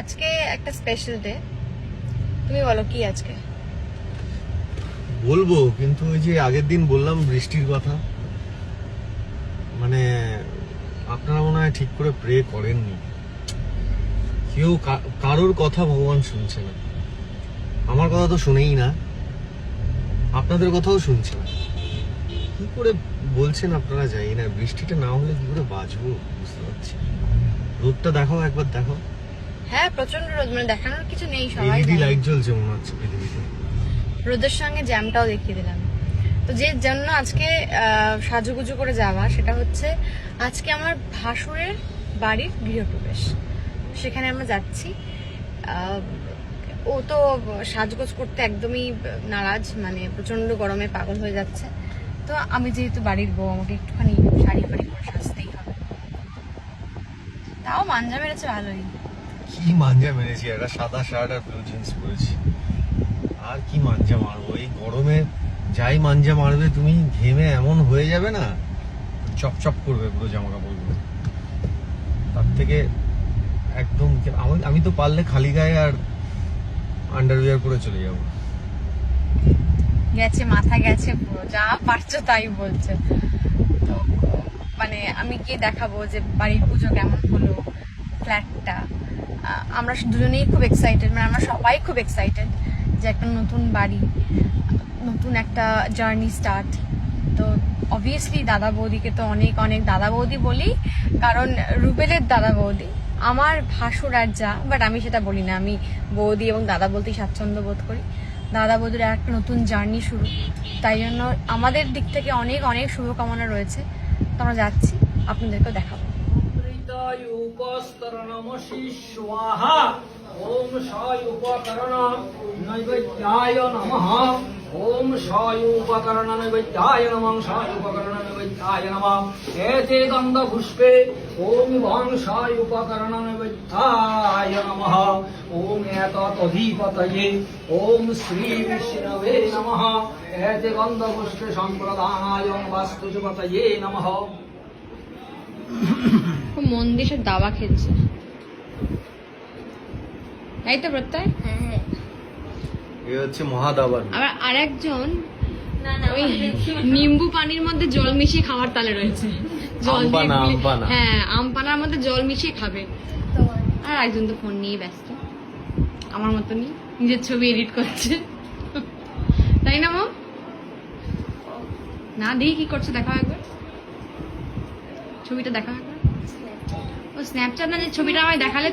আজকে একটা special day, তুমি বলো কি আজকে? বলবো, কিন্তু ওই যে আগের দিন বললাম বৃষ্টির কথা, মানে আপনারা মনে হয় ঠিক করে প্রে করেননি। কেউ কারোর কথা ভগবান শুনছে না। আমার কথা তো শুনেই না, আপনাদের কথাও শুনছে না। কি করে বলছেন আপনারা? জানি না, বৃষ্টিটা না হলে কি করে বাঁচবো বুঝতে পারছি। রোদটা দেখাও, একবার দেখাও। হ্যাঁ, প্রচন্ড রোদ, মানে দেখানোর কিছু নেই, সবাই এলইডি জানে। লাইট জ্বলছে মনে হচ্ছে পৃথিবীতে। রোদের সঙ্গে জ্যামটাও দেখিয়ে দিলাম। তো যে জন্য আজকে সাজুগুজু করে যাওয়া, সেটা হচ্ছে আজকে আমার ভাসুরের বাড়ির গৃহপ্রবেশ। সেখানে আমরা যাচ্ছি। ও তো সাজগোজ করতে একদমই নারাজ, মানে প্রচন্ড গরমে পাগল হয়ে যাচ্ছে। তো আমি যেহেতু বাড়ির বউ, আমাকে একটুখানি শাড়ি ফাড়ি করে সাজতেই হবে। তাও মাঞ্জা মেরেছে ভালোই। কি মাঞ্জা মেরেছি, একটা সাদা শার্ট আর ব্লু জিন্স পরেছি। আর কি মাঞ্জা মারবো এই গরমে? যাই মাঞ্জা মারবে তুমি, ঘেমে এমন হয়ে যাবে না, চপচপ করবে পুরো জামা কাপড়গুলো। তার থেকে একদম আমি তো পারলে খালি গায়ে আর আন্ডারওয়্যার পরে চলে যাবো। গেছে, মাথা গেছে পুরো, যা পারছো তাই বলছে। তো মানে আমি কি দেখাবো যে বাড়ির পুজো কেমন হলো, ফ্ল্যাটটা। আমরা দুজনেই খুব এক্সাইটেড, মানে আমরা সবাই খুব এক্সাইটেড যে একটা নতুন বাড়ি, নতুন একটা জার্নি স্টার্ট। তো অবভিয়াসলি দাদা বৌদিকে তো অনেক অনেক দাদা বৌদি বলি, কারণ রুবেলের দাদা বৌদি আমার ভাসুর আর যা, বাট আমি সেটা বলি না, আমি বৌদি এবং দাদা বলতেই স্বাচ্ছন্দ্য বোধ করি। দাদা বৌদির একটা নতুন জার্নি শুরু, তাই জন্য আমাদের দিক থেকে অনেক অনেক শুভকামনা রয়েছে। তো আমরা যাচ্ছি, আপনাদেরকেও দেখাবো। ओम सायुपकरण नैवेद्याय नमः। ओम सायुपकरण नैवेद्याय नमः। सायुपकरण नैवेद्याय नमः। एते गन्धपुष्पे ओम भं सायुपकरण नैवेद्याय नमः। ओम एतदधिपतये ओम श्री विष्णवे नमः। एते गन्धपुष्पे सम्प्रदानाय वास्तुपतये नमः। খুব মন দিয়ে সব দাবা খেলছে, তাই তো প্রত্যয়? এ হচ্ছে মহাদাবান। আবার আরেকজন ওই নিম্বু পানির মধ্যে জল মিশিয়ে খাওয়ার তালে রয়েছে। আমপানা, আমপানা। হ্যাঁ, আমপানার মধ্যে জল মিশিয়ে খাবে। আর একজন তো ফোন নিয়ে ব্যস্ত, আমার মতনই নিজের ছবি এডিট করছে, তাই না মা? না দেখি কি করছে, দেখাও একবার ছবিটা, দেখাও একবার। ও স্ন্যাপচ্যাট না, যে ছবিটা আমায় দেখালে